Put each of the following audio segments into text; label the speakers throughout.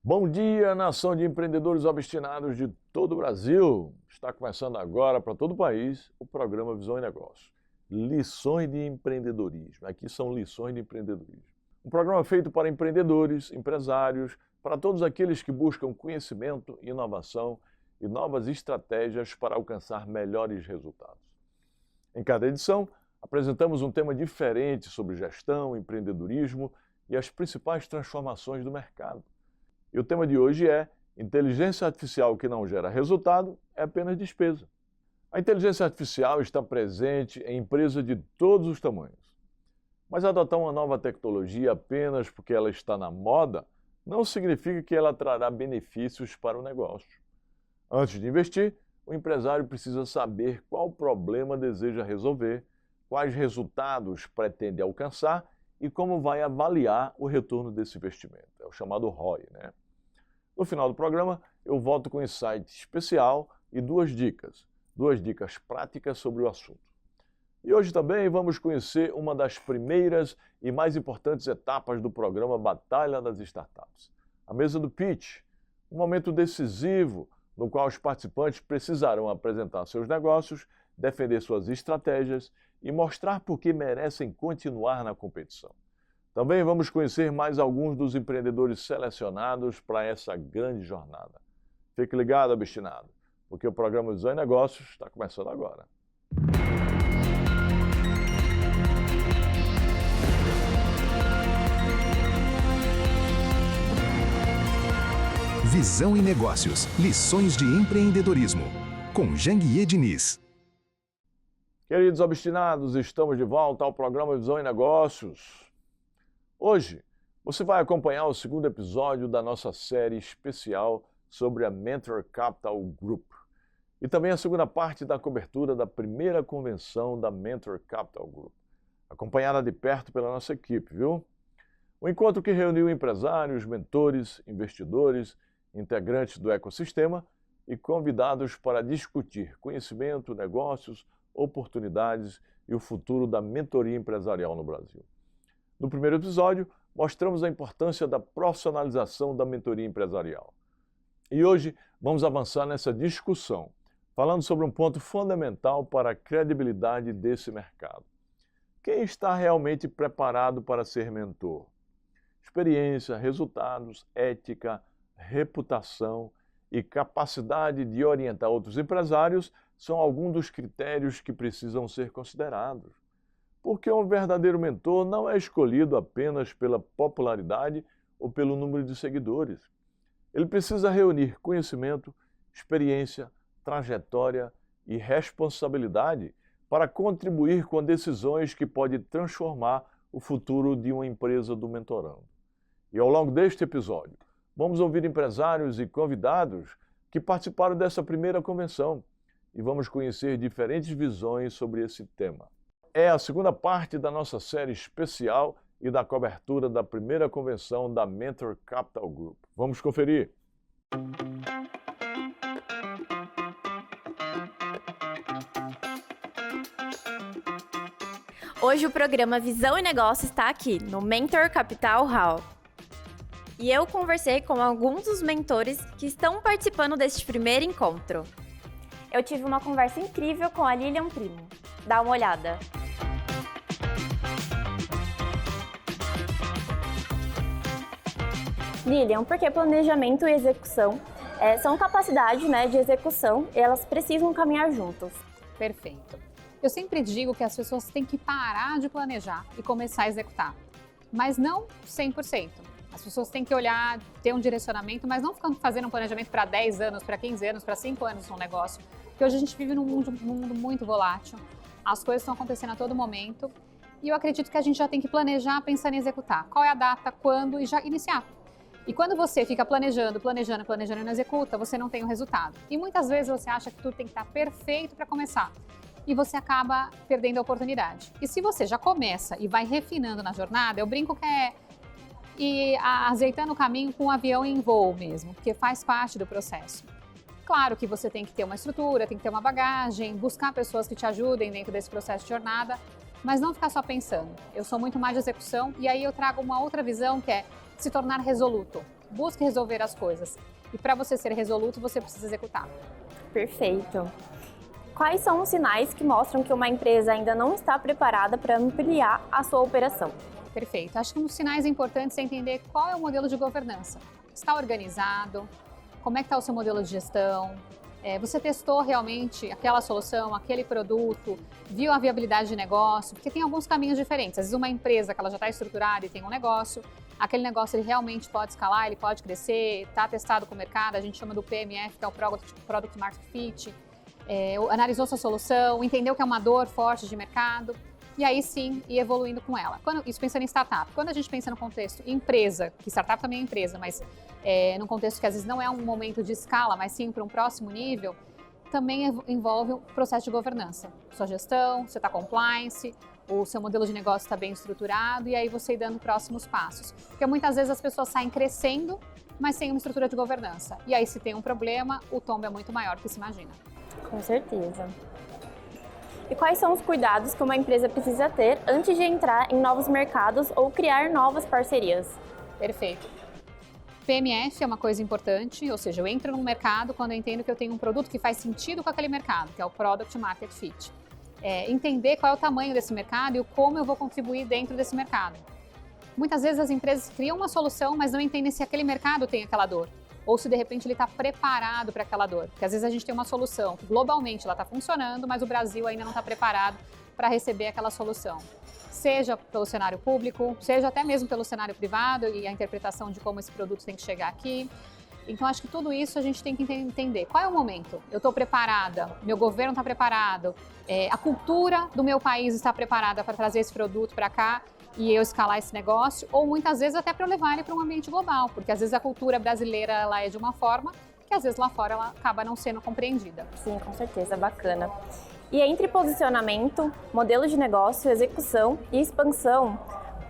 Speaker 1: Bom dia, nação de empreendedores obstinados de todo o Brasil. Está começando agora para todo o país o programa Visão e Negócios. Lições de empreendedorismo. Aqui são lições de empreendedorismo. Um programa feito para empreendedores, empresários, para todos aqueles que buscam conhecimento, inovação e novas estratégias para alcançar melhores resultados. Em cada edição, apresentamos um tema diferente sobre gestão, empreendedorismo e as principais transformações do mercado. E o tema de hoje é inteligência artificial que não gera resultado é apenas despesa. A inteligência artificial está presente em empresas de todos os tamanhos. Mas adotar uma nova tecnologia apenas porque ela está na moda não significa que ela trará benefícios para o negócio. Antes de investir, o empresário precisa saber qual problema deseja resolver, quais resultados pretende alcançar e como vai avaliar o retorno desse investimento. É o chamado ROI, né? No final do programa, eu volto com um insight especial e duas dicas práticas sobre o assunto. E hoje também vamos conhecer uma das primeiras e mais importantes etapas do programa Batalha das Startups, a mesa do pitch, um momento decisivo no qual os participantes precisarão apresentar seus negócios, defender suas estratégias e mostrar por que merecem continuar na competição. Também vamos conhecer mais alguns dos empreendedores selecionados para essa grande jornada. Fique ligado, obstinado, porque o programa Visão e Negócios está começando agora.
Speaker 2: Visão e Negócios, lições de empreendedorismo, com Janguier Diniz.
Speaker 1: Queridos obstinados, estamos de volta ao programa Visão e Negócios. Hoje, você vai acompanhar o segundo episódio da nossa série especial sobre a Mentor Capital Group e também a segunda parte da cobertura da primeira convenção da Mentor Capital Group, acompanhada de perto pela nossa equipe, viu? O encontro que reuniu empresários, mentores, investidores, integrantes do ecossistema e convidados para discutir conhecimento, negócios, oportunidades e o futuro da mentoria empresarial no Brasil. No primeiro episódio, mostramos a importância da profissionalização da mentoria empresarial. E hoje vamos avançar nessa discussão, falando sobre um ponto fundamental para a credibilidade desse mercado. Quem está realmente preparado para ser mentor? Experiência, resultados, ética, reputação e capacidade de orientar outros empresários são alguns dos critérios que precisam ser considerados. Porque um verdadeiro mentor não é escolhido apenas pela popularidade ou pelo número de seguidores. Ele precisa reunir conhecimento, experiência, trajetória e responsabilidade para contribuir com decisões que podem transformar o futuro de uma empresa do mentorando. E ao longo deste episódio, vamos ouvir empresários e convidados que participaram dessa primeira convenção e vamos conhecer diferentes visões sobre esse tema. É a segunda parte da nossa série especial e da cobertura da primeira convenção da Mentor Capital Group. Vamos conferir!
Speaker 3: Hoje o programa Visão e Negócio está aqui, no Mentor Capital Hall. E eu conversei com alguns dos mentores que estão participando deste primeiro encontro. Eu tive uma conversa incrível com a Lilian Primo. Dá uma olhada. Lilian, porque planejamento e execução são capacidades, de execução e elas precisam caminhar juntos.
Speaker 4: Perfeito. Eu sempre digo que as pessoas têm que parar de planejar e começar a executar, mas não 100%. As pessoas têm que olhar, ter um direcionamento, mas não ficando fazendo um planejamento para 10 anos, para 15 anos, para 5 anos no negócio, porque hoje a gente vive num mundo muito volátil, as coisas estão acontecendo a todo momento e eu acredito que a gente já tem que planejar pensando em executar. Qual é a data, quando e já iniciar. E quando você fica planejando e não executa, você não tem o resultado. E muitas vezes você acha que tudo tem que estar perfeito para começar. E você acaba perdendo a oportunidade. E se você já começa e vai refinando na jornada, eu brinco que é ir azeitando o caminho com um avião em voo mesmo, porque faz parte do processo. Claro que você tem que ter uma estrutura, tem que ter uma bagagem, buscar pessoas que te ajudem dentro desse processo de jornada, mas não ficar só pensando. Eu sou muito mais de execução e aí eu trago uma outra visão que é se tornar resoluto. busque resolver as coisas. E para você ser resoluto, você precisa executar.
Speaker 3: Perfeito. Quais são os sinais que mostram que uma empresa ainda não está preparada para ampliar a sua operação?
Speaker 4: Perfeito. Acho que um dos sinais importantes é entender qual é o modelo de governança. Está organizado? Como é que está o seu modelo de gestão? Você testou realmente aquela solução, aquele produto, viu a viabilidade de negócio? Porque tem alguns caminhos diferentes. Às vezes uma empresa que ela já está estruturada e tem um negócio, aquele negócio ele realmente pode escalar, ele pode crescer, está testado com o mercado, a gente chama do PMF, que é o Product Market Fit, analisou sua solução, entendeu que é uma dor forte de mercado, e aí sim ir evoluindo com ela. Isso pensando em startup. Quando a gente pensa no contexto empresa, que startup também é empresa, mas num contexto que às vezes não é um momento de escala, mas sim para um próximo nível, também envolve o processo de governança. Sua gestão, você está compliance, o seu modelo de negócio está bem estruturado e aí você ir dando próximos passos. Porque muitas vezes as pessoas saem crescendo, mas sem uma estrutura de governança. E aí se tem um problema, o tombo é muito maior do que se imagina.
Speaker 3: Com certeza. E quais são os cuidados que uma empresa precisa ter antes de entrar em novos mercados ou criar novas parcerias?
Speaker 4: Perfeito. PMF é uma coisa importante, ou seja, eu entro num mercado quando eu entendo que eu tenho um produto que faz sentido com aquele mercado, que é o Product Market Fit. Entender qual é o tamanho desse mercado e como eu vou contribuir dentro desse mercado. Muitas vezes as empresas criam uma solução, mas não entendem se aquele mercado tem aquela dor, ou se de repente ele está preparado para aquela dor. Porque às vezes a gente tem uma solução que globalmente ela está funcionando, mas o Brasil ainda não está preparado para receber aquela solução. Seja pelo cenário público, seja até mesmo pelo cenário privado e a interpretação de como esse produto tem que chegar aqui. Então, acho que tudo isso a gente tem que entender. Qual é o momento? Eu estou preparada? Meu governo está preparado? A cultura do meu país está preparada para trazer esse produto para cá e eu escalar esse negócio? Ou muitas vezes até para eu levar ele para um ambiente global, porque às vezes a cultura brasileira ela é de uma forma que às vezes lá fora ela acaba não sendo compreendida.
Speaker 3: Sim, com certeza, bacana. E entre posicionamento, modelo de negócio, execução e expansão,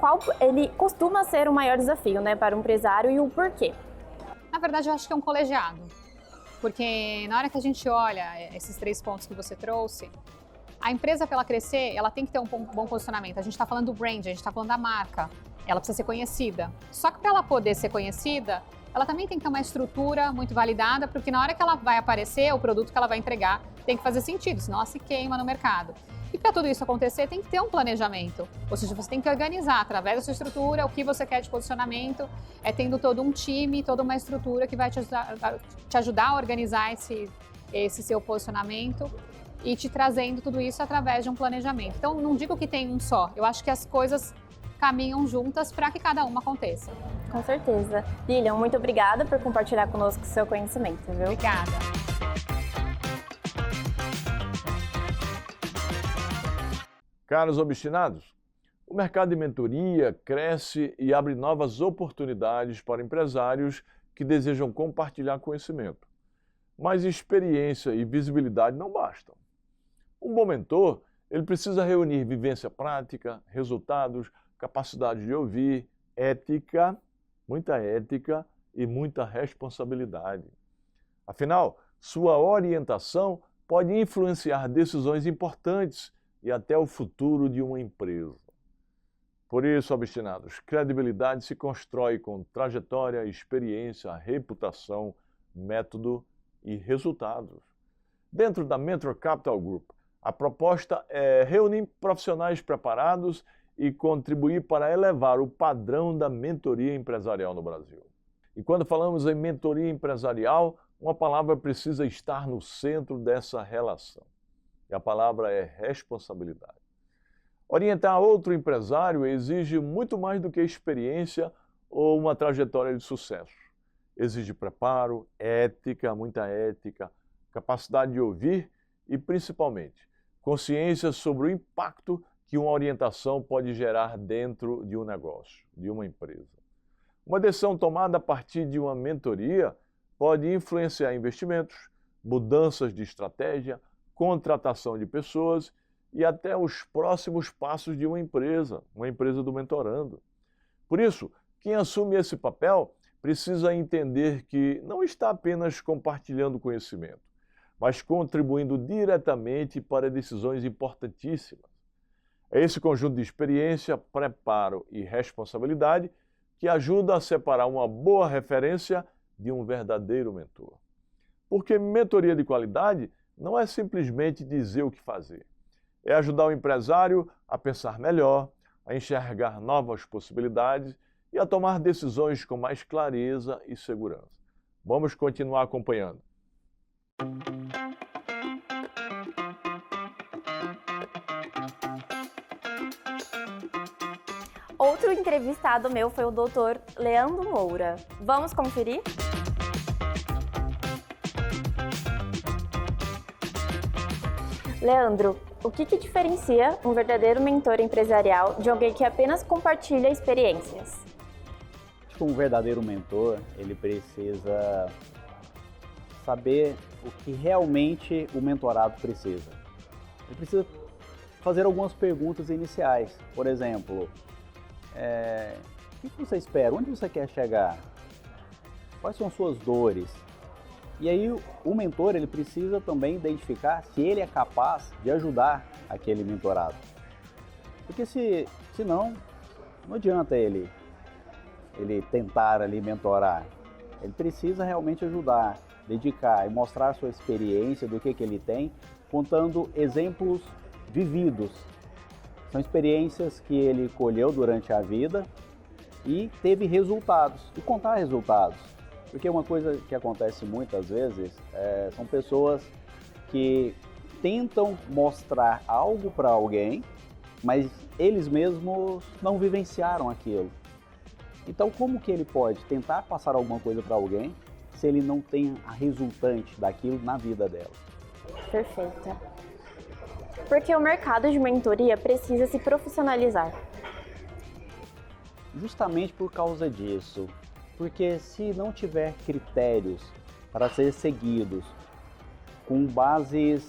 Speaker 3: qual ele costuma ser o maior desafio, para um empresário e o porquê?
Speaker 4: Na verdade, eu acho que é um colegiado, porque na hora que a gente olha esses 3 pontos que você trouxe, a empresa, para ela crescer, ela tem que ter um bom posicionamento. A gente está falando do brand, a gente está falando da marca, ela precisa ser conhecida. Só que para ela poder ser conhecida, ela também tem que ter uma estrutura muito validada, porque na hora que ela vai aparecer, o produto que ela vai entregar tem que fazer sentido, senão ela se queima no mercado. E para tudo isso acontecer, tem que ter um planejamento. Ou seja, você tem que organizar através da sua estrutura o que você quer de posicionamento, tendo todo um time, toda uma estrutura que vai te ajudar a organizar esse seu posicionamento e te trazendo tudo isso através de um planejamento. Então, não digo que tem um só. Eu acho que as coisas caminham juntas para que cada uma aconteça.
Speaker 3: Com certeza. Lilian, muito obrigada por compartilhar conosco o seu conhecimento, viu?
Speaker 4: Obrigada.
Speaker 1: Caros obstinados, o mercado de mentoria cresce e abre novas oportunidades para empresários que desejam compartilhar conhecimento. Mas experiência e visibilidade não bastam. Um bom mentor, ele precisa reunir vivência prática, resultados, capacidade de ouvir, ética, muita ética e muita responsabilidade. Afinal, sua orientação pode influenciar decisões importantes e até o futuro de uma empresa. Por isso, obstinados, credibilidade se constrói com trajetória, experiência, reputação, método e resultados. Dentro da Mentor Capital Group, a proposta é reunir profissionais preparados e contribuir para elevar o padrão da mentoria empresarial no Brasil. E quando falamos em mentoria empresarial, uma palavra precisa estar no centro dessa relação. E a palavra é responsabilidade. Orientar outro empresário exige muito mais do que experiência ou uma trajetória de sucesso. Exige preparo, ética, muita ética, capacidade de ouvir e, principalmente, consciência sobre o impacto que uma orientação pode gerar dentro de um negócio, de uma empresa. Uma decisão tomada a partir de uma mentoria pode influenciar investimentos, mudanças de estratégia, contratação de pessoas e até os próximos passos de uma empresa do mentorando. Por isso, quem assume esse papel precisa entender que não está apenas compartilhando conhecimento, mas contribuindo diretamente para decisões importantíssimas. É esse conjunto de experiência, preparo e responsabilidade que ajuda a separar uma boa referência de um verdadeiro mentor. Porque mentoria de qualidade não é simplesmente dizer o que fazer. É ajudar o empresário a pensar melhor, a enxergar novas possibilidades e a tomar decisões com mais clareza e segurança. Vamos continuar acompanhando.
Speaker 3: Outro entrevistado meu foi o Dr. Leandro Moura. Vamos conferir? Leandro, o que diferencia um verdadeiro mentor empresarial de alguém que apenas compartilha experiências?
Speaker 5: Acho que um verdadeiro mentor, ele precisa saber o que realmente o mentorado precisa. Ele precisa fazer algumas perguntas iniciais. Por exemplo, o que você espera? Onde você quer chegar? Quais são as suas dores? E aí o mentor, ele precisa também identificar se ele é capaz de ajudar aquele mentorado. Porque se não adianta ele tentar ali mentorar. Ele precisa realmente ajudar, dedicar e mostrar a sua experiência do que ele tem, contando exemplos vividos. São experiências que ele colheu durante a vida e teve resultados, e contar resultados. Porque uma coisa que acontece muitas vezes são pessoas que tentam mostrar algo para alguém, mas eles mesmos não vivenciaram aquilo. Então, como que ele pode tentar passar alguma coisa para alguém se ele não tem a resultante daquilo na vida dela?
Speaker 3: Perfeita. Porque o mercado de mentoria precisa se profissionalizar.
Speaker 5: Justamente por causa disso. Porque se não tiver critérios para ser seguidos, com bases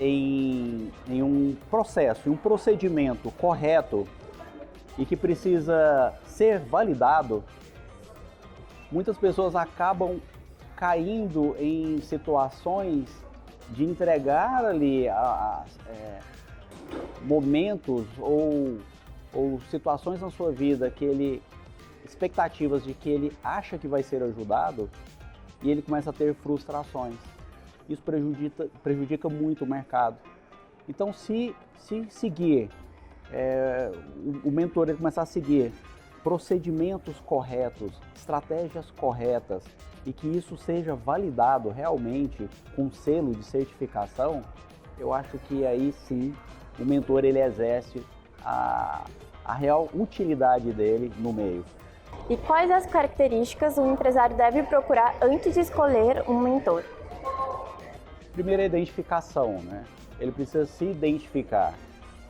Speaker 5: em um processo, em um procedimento correto e que precisa ser validado, muitas pessoas acabam caindo em situações de entregar ali momentos ou situações na sua vida expectativas de que ele acha que vai ser ajudado e ele começa a ter frustrações. Isso prejudica muito o mercado. Então, se seguir, o mentor ele começar a seguir procedimentos corretos, estratégias corretas e que isso seja validado realmente com selo de certificação, eu acho que aí sim o mentor ele exerce a real utilidade dele no meio.
Speaker 3: E quais as características um empresário deve procurar antes de escolher um mentor?
Speaker 5: Primeiro é a identificação, né? Ele precisa se identificar,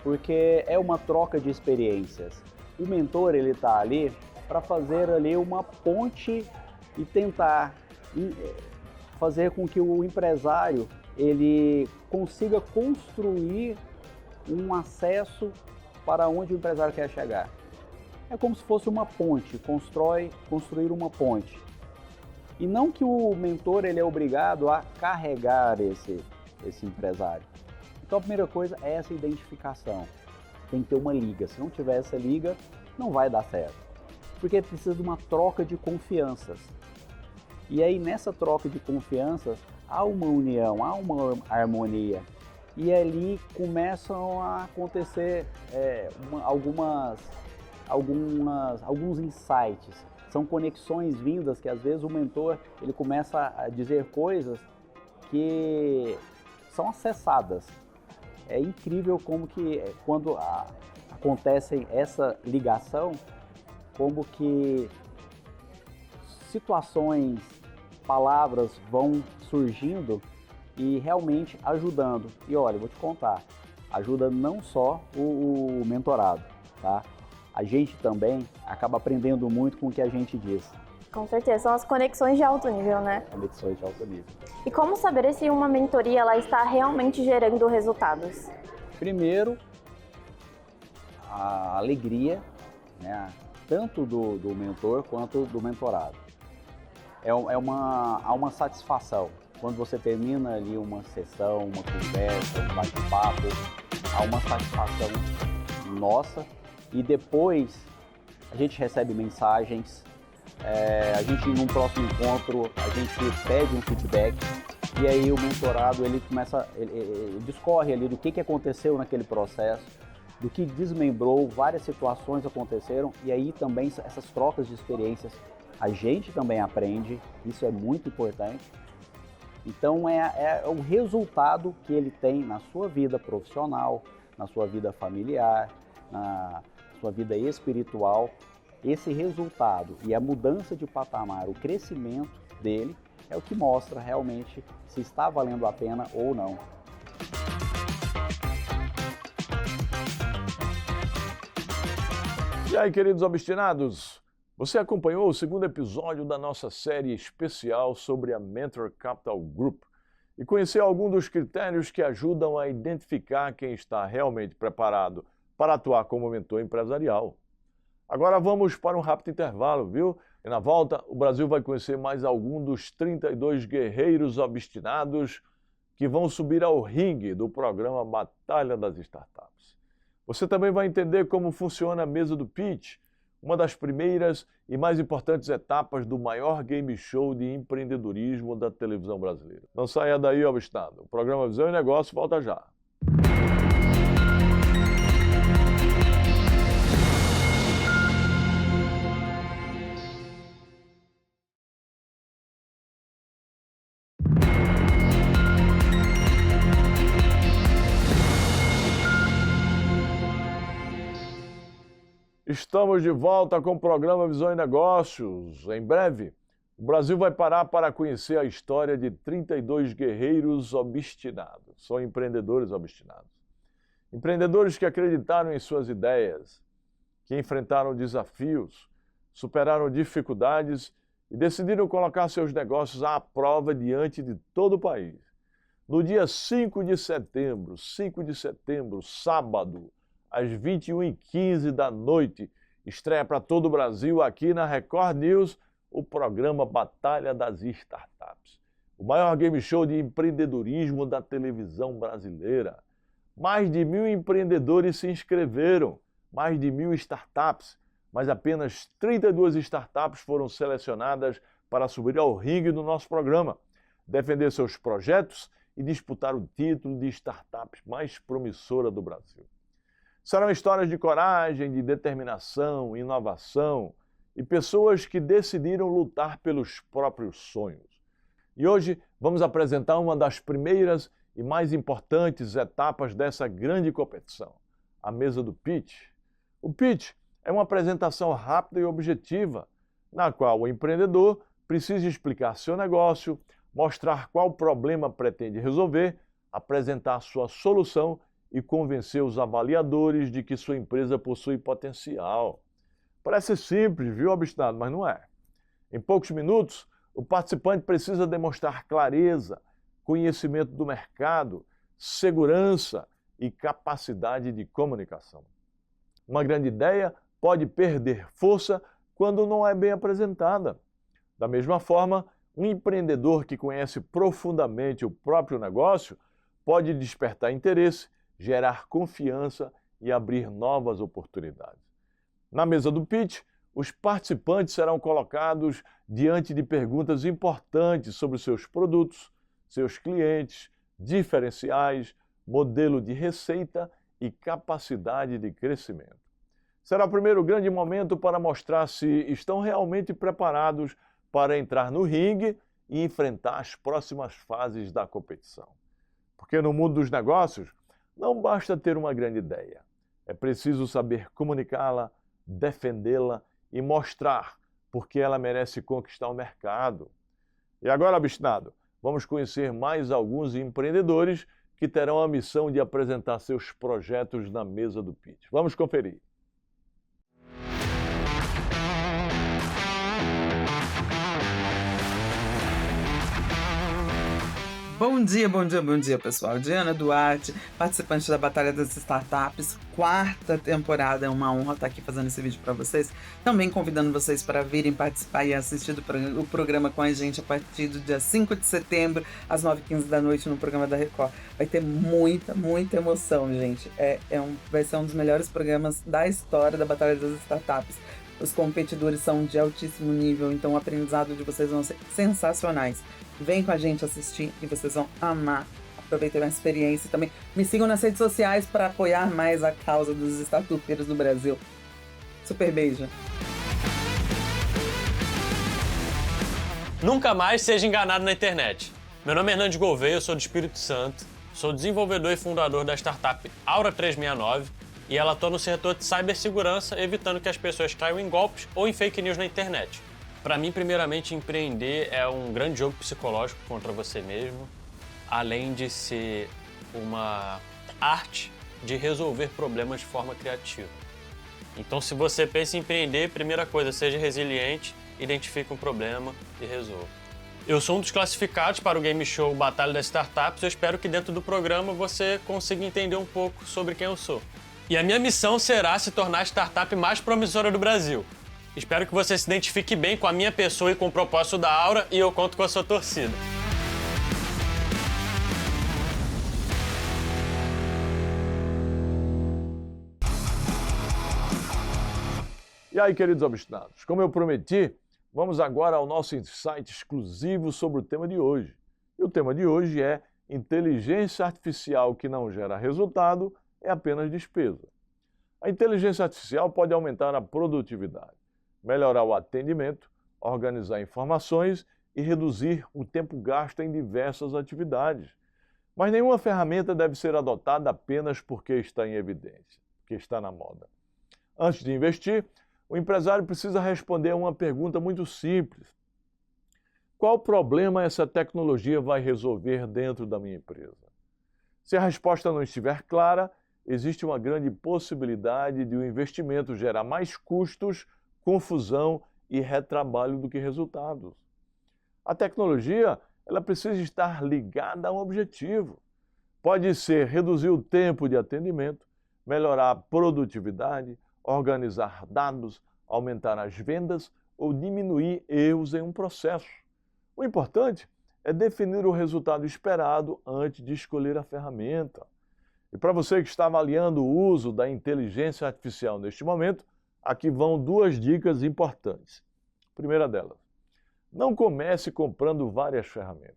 Speaker 5: porque é uma troca de experiências. O mentor ele está ali para fazer ali uma ponte e tentar fazer com que o empresário ele consiga construir um acesso para onde o empresário quer chegar. É como se fosse uma ponte, construir uma ponte. E não que o mentor ele é obrigado a carregar esse empresário. Então a primeira coisa é essa identificação. Tem que ter uma liga. Se não tiver essa liga, não vai dar certo. Porque precisa de uma troca de confianças. E aí nessa troca de confianças há uma união, há uma harmonia. E ali começam a acontecer alguns insights. São conexões vindas que às vezes o mentor ele começa a dizer coisas que são acessadas. É incrível como que quando acontece essa ligação, como que situações, palavras vão surgindo e realmente ajudando. E olha, vou te contar, ajuda não só o mentorado, tá? A gente também acaba aprendendo muito com o que a gente diz.
Speaker 3: Com certeza, são as conexões de alto nível, né?
Speaker 5: Conexões de alto nível.
Speaker 3: E como saber se uma mentoria ela está realmente gerando resultados?
Speaker 5: Primeiro, a alegria, né, tanto do mentor quanto do mentorado. Há uma satisfação. Quando você termina ali uma sessão, uma conversa, um bate-papo, há uma satisfação nossa. E depois a gente recebe mensagens, a gente num próximo encontro, a gente pede um feedback, e aí o mentorado ele discorre ali do que aconteceu naquele processo, do que desmembrou, várias situações aconteceram, e aí também essas trocas de experiências a gente também aprende, isso é muito importante. Então é o resultado que ele tem na sua vida profissional, na sua vida familiar, na sua vida espiritual. Esse resultado e a mudança de patamar, o crescimento dele, é o que mostra realmente se está valendo a pena ou não.
Speaker 1: E aí, queridos obstinados, você acompanhou o segundo episódio da nossa série especial sobre a Mentor Capital Group e conheceu alguns dos critérios que ajudam a identificar quem está realmente preparado para atuar como mentor empresarial. Agora vamos para um rápido intervalo, viu? E na volta, o Brasil vai conhecer mais algum dos 32 guerreiros obstinados que vão subir ao ringue do programa Batalha das Startups. Você também vai entender como funciona a mesa do pitch, uma das primeiras e mais importantes etapas do maior game show de empreendedorismo da televisão brasileira. Não saia daí, obstinado. O programa Visão e Negócio volta já. Estamos de volta com o programa Visão e Negócios. Em breve, o Brasil vai parar para conhecer a história de 32 guerreiros obstinados. São empreendedores obstinados. Empreendedores que acreditaram em suas ideias, que enfrentaram desafios, superaram dificuldades e decidiram colocar seus negócios à prova diante de todo o país. No dia 5 de setembro, sábado, às 21h15 da noite, estreia para todo o Brasil, aqui na Record News, o programa Batalha das Startups. O maior game show de empreendedorismo da televisão brasileira. Mais de 1.000 empreendedores se inscreveram, mais de 1.000 startups, mas apenas 32 startups foram selecionadas para subir ao ringue do nosso programa, defender seus projetos e disputar o título de startups mais promissora do Brasil. Serão histórias de coragem, de determinação, inovação e pessoas que decidiram lutar pelos próprios sonhos. E hoje vamos apresentar uma das primeiras e mais importantes etapas dessa grande competição, a mesa do pitch. O pitch é uma apresentação rápida e objetiva, na qual o empreendedor precisa explicar seu negócio, mostrar qual problema pretende resolver, apresentar sua solução e convencer os avaliadores de que sua empresa possui potencial. Parece simples, viu, obstinado, mas não é. Em poucos minutos, o participante precisa demonstrar clareza, conhecimento do mercado, segurança e capacidade de comunicação. Uma grande ideia pode perder força quando não é bem apresentada. Da mesma forma, um empreendedor que conhece profundamente o próprio negócio pode despertar interesse, gerar confiança e abrir novas oportunidades. Na mesa do pitch, os participantes serão colocados diante de perguntas importantes sobre seus produtos, seus clientes, diferenciais, modelo de receita e capacidade de crescimento. Será o primeiro grande momento para mostrar se estão realmente preparados para entrar no ringue e enfrentar as próximas fases da competição. Porque no mundo dos negócios, não basta ter uma grande ideia. É preciso saber comunicá-la, defendê-la e mostrar porque ela merece conquistar o mercado. E agora, obstinado, vamos conhecer mais alguns empreendedores que terão a missão de apresentar seus projetos na mesa do pitch. Vamos conferir.
Speaker 6: Bom dia, pessoal. Diana Duarte, participante da Batalha das Startups, 4ª temporada. É uma honra estar aqui fazendo esse vídeo para vocês. Também convidando vocês para virem participar e assistir o programa com a gente a partir do dia 5 de setembro, às 9h15 da noite, no programa da Record. Vai ter muita emoção, gente. Vai ser um dos melhores programas da história da Batalha das Startups. Os competidores são de altíssimo nível, então o aprendizado de vocês vão ser sensacionais. Vem com a gente assistir e vocês vão amar. Aproveitem a experiência também. Me sigam nas redes sociais para apoiar mais a causa dos startupeiros do Brasil. Super beijo!
Speaker 7: Nunca mais seja enganado na internet. Meu nome é Hernandes Gouveia, eu sou do Espírito Santo, sou desenvolvedor e fundador da startup Aura 369 e ela atua no setor de cibersegurança, evitando que as pessoas caiam em golpes ou em fake news na internet. Para mim, primeiramente, empreender é um grande jogo psicológico contra você mesmo, além de ser uma arte de resolver problemas de forma criativa. Então, se você pensa em empreender, primeira coisa, seja resiliente, identifique um problema e resolva. Eu sou um dos classificados para o game show Batalha das Startups e eu espero que dentro do programa você consiga entender um pouco sobre quem eu sou. E a minha missão será se tornar a startup mais promissora do Brasil. Espero que você se identifique bem com a minha pessoa e com o propósito da Aura e eu conto com a sua torcida.
Speaker 1: E aí, queridos obstinados, como eu prometi, vamos agora ao nosso insight exclusivo sobre o tema de hoje. E o tema de hoje é inteligência artificial que não gera resultado é apenas despesa. A inteligência artificial pode aumentar a produtividade, melhorar o atendimento, organizar informações e reduzir o tempo gasto em diversas atividades. Mas nenhuma ferramenta deve ser adotada apenas porque está em evidência, porque está na moda. Antes de investir, o empresário precisa responder a uma pergunta muito simples. Qual problema essa tecnologia vai resolver dentro da minha empresa? Se a resposta não estiver clara, existe uma grande possibilidade de o investimento gerar mais custos, confusão e retrabalho do que resultados. A tecnologia, ela precisa estar ligada a um objetivo. Pode ser reduzir o tempo de atendimento, melhorar a produtividade, organizar dados, aumentar as vendas ou diminuir erros em um processo. O importante é definir o resultado esperado antes de escolher a ferramenta. E para você que está avaliando o uso da inteligência artificial neste momento, aqui vão duas dicas importantes. Primeira delas, não comece comprando várias ferramentas.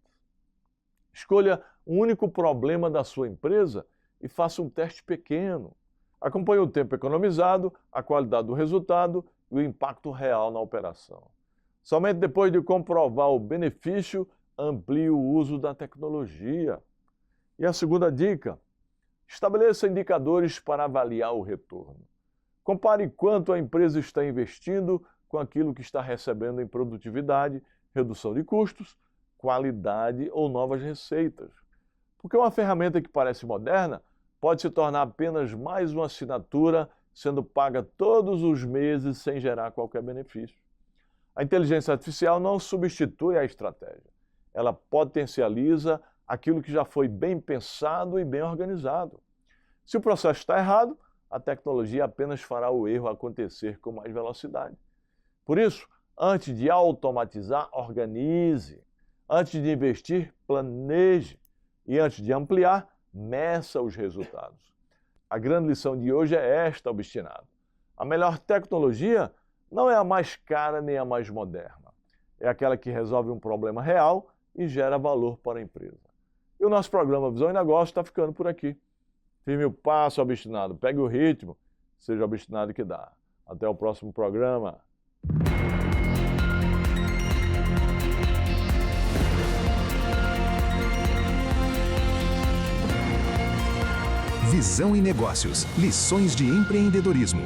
Speaker 1: Escolha um único problema da sua empresa e faça um teste pequeno. Acompanhe o tempo economizado, a qualidade do resultado e o impacto real na operação. Somente depois de comprovar o benefício, amplie o uso da tecnologia. E a segunda dica, estabeleça indicadores para avaliar o retorno. Compare quanto a empresa está investindo com aquilo que está recebendo em produtividade, redução de custos, qualidade ou novas receitas. Porque uma ferramenta que parece moderna pode se tornar apenas mais uma assinatura sendo paga todos os meses sem gerar qualquer benefício. A inteligência artificial não substitui a estratégia. Ela potencializa aquilo que já foi bem pensado e bem organizado. Se o processo está errado, a tecnologia apenas fará o erro acontecer com mais velocidade. Por isso, antes de automatizar, organize. Antes de investir, planeje. E antes de ampliar, meça os resultados. A grande lição de hoje é esta, obstinado. A melhor tecnologia não é a mais cara nem a mais moderna. É aquela que resolve um problema real e gera valor para a empresa. E o nosso programa Visão e Negócio está ficando por aqui. Firme o passo, obstinado. Pegue o ritmo. Seja obstinado que dá. Até o próximo programa.
Speaker 2: Visão e Negócios. Lições de empreendedorismo.